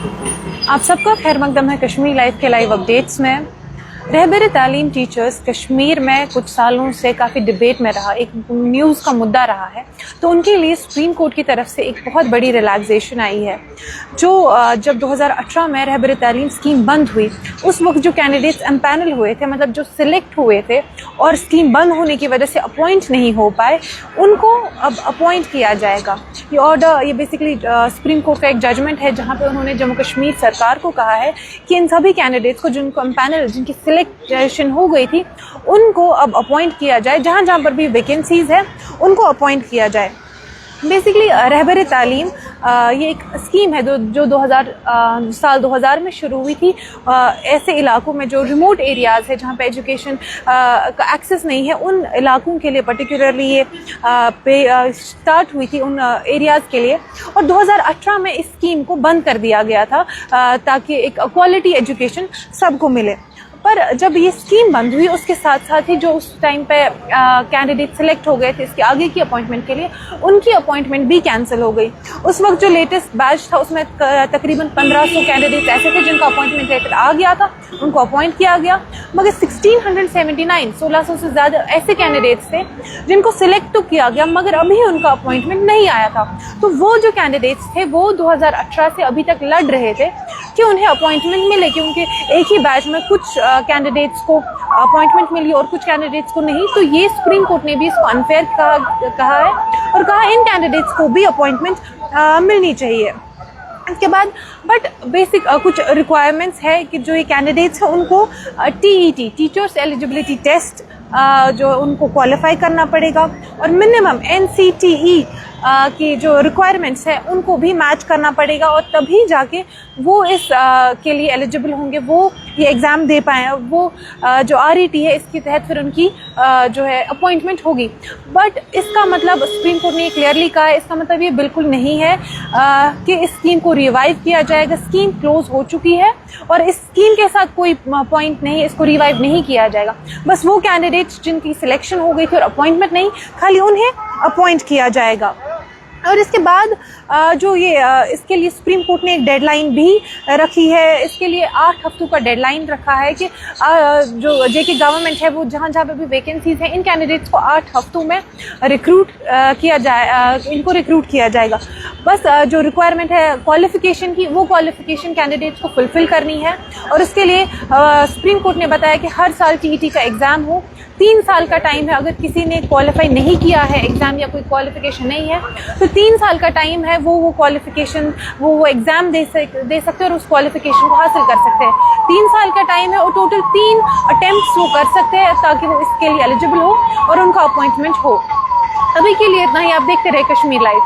आप सबका खैर मकदम है कश्मीर लाइव के लाइव अपडेट्स में। रहबर तालीम टीचर्स कश्मीर में कुछ सालों से काफ़ी डिबेट में रहा, एक न्यूज़ का मुद्दा रहा है। तो उनके लिए सुप्रीम कोर्ट की तरफ से एक बहुत बड़ी रिलैक्सेशन आई है। जो जब 2018 में रहबर तालीम स्कीम बंद हुई, उस वक्त जो कैंडिडेट्स एम्पैनल हुए थे, मतलब जो सिलेक्ट हुए थे और स्कीम बंद होने की वजह से अपॉइंट नहीं हो पाए, उनको अब अपॉइंट किया जाएगा। ये ऑर्डर, ये बेसिकली सुप्रीम कोर्ट का एक जजमेंट है जहाँ पे उन्होंने जम्मू कश्मीर सरकार को कहा है कि इन सभी कैंडिडेट्स को जिनको एम्पैनल, जिनकी सिलेक्शन हो गई थी, उनको अब अपॉइंट किया जाए। जहाँ जहाँ पर भी वैकेंसीज है उनको अपॉइंट किया जाए। बेसिकली रहबर तालीम ये एक स्कीम है जो साल 2000 में शुरू हुई थी। ऐसे इलाकों में जो रिमोट एरियाज़ है, जहाँ पे एजुकेशन का एक्सेस नहीं है, उन इलाकों के लिए पर्टिकुलरली ये स्टार्ट हुई थी, उन एरियाज़ के लिए। और 2018 में इस स्कीम को बंद कर दिया गया था ताकि एक क्वालिटी एजुकेशन सबको मिले। पर जब ये स्कीम बंद हुई, उसके साथ साथ ही जो उस टाइम पे कैंडिडेट सिलेक्ट हो गए थे इसके आगे की अपॉइंटमेंट के लिए, उनकी अपॉइंटमेंट भी कैंसिल हो गई। उस वक्त जो लेटेस्ट बैच था उसमें तकरीबन 1500 कैंडिडेट्स ऐसे थे जिनका अपॉइंटमेंट लेटर आ गया था, उनको अपॉइंट किया गया। मगर 1679 से ज़्यादा ऐसे कैंडिडेट्स थे जिनको सिलेक्ट तो किया गया मगर अभी उनका अपॉइंटमेंट नहीं आया था। तो वो जो कैंडिडेट्स थे वो 2018 से अभी तक लड़ रहे थे कि उन्हें अपॉइंटमेंट मिले, क्योंकि एक ही बैच में कुछ कैंडिडेट्स को अपॉइंटमेंट मिली और कुछ कैंडिडेट्स को नहीं। तो ये सुप्रीम कोर्ट ने भी इसको अनफेयर कहा है और कहा इन कैंडिडेट्स को भी अपॉइंटमेंट मिलनी चाहिए। इसके बाद बट बेसिक कुछ रिक्वायरमेंट्स है कि जो ये कैंडिडेट्स हैं उनको TET, टीचर्स एलिजिबिलिटी टेस्ट, जो उनको क्वालिफाई करना पड़ेगा और मिनिमम NCTE की जो रिक्वायरमेंट्स है उनको भी मैच करना पड़ेगा और तभी जाके वो इस के लिए एलिजिबल होंगे, वो ये एग्ज़ाम दे पाएँ। वो जो RET है इसके तहत फिर उनकी जो है अपॉइंटमेंट होगी। बट इसका मतलब सुप्रीम कोर्ट ने क्लियरली कहा है, इसका मतलब ये बिल्कुल नहीं है कि इस स्कीम को रिवाइव किया जाएगा। स्कीम क्लोज हो चुकी है और इस स्कीम के साथ कोई पॉइंट नहीं है, इसको रिवाइव नहीं किया जाएगा। बस वो कैंडिडेट्स जिनकी सिलेक्शन हो गई थी और अपॉइंटमेंट नहीं, खाली उन्हें अपॉइंट किया जाएगा। और इसके बाद जो ये इसके लिए सुप्रीम कोर्ट ने एक डेडलाइन भी रखी है। इसके लिए 8 हफ्तों का डेडलाइन रखा है कि जो जेके गवर्नमेंट है वो जहाँ जहाँ पे भी वैकेंसीज हैं, इन कैंडिडेट्स को 8 हफ्तों में रिक्रूट किया जाए, इनको रिक्रूट किया जाएगा। बस जो रिक्वायरमेंट है क्वालिफिकेशन की, वो क्वालिफिकेशन कैंडिडेट्स को फुलफिल करनी है। और उसके लिए सुप्रीम कोर्ट ने बताया कि हर साल TET का एग्ज़ाम हो। 3 साल का टाइम है। अगर किसी ने क्वालिफाई नहीं किया है एग्ज़ाम या कोई क्वालिफिकेशन नहीं है तो 3 साल का टाइम है, वो क्वालिफिकेशन वो एग्ज़ाम दे सकते हैं और उस क्वालिफिकेशन को हासिल कर सकते हैं। 3 साल का टाइम है और टोटल 3 अटेम्प्ट्स वो कर सकते हैं ताकि वो इसके लिए एलिजिबल हो और उनका अपॉइंटमेंट हो। अभी के लिए इतना ही। आप देखते रहे कश्मीर लाइव।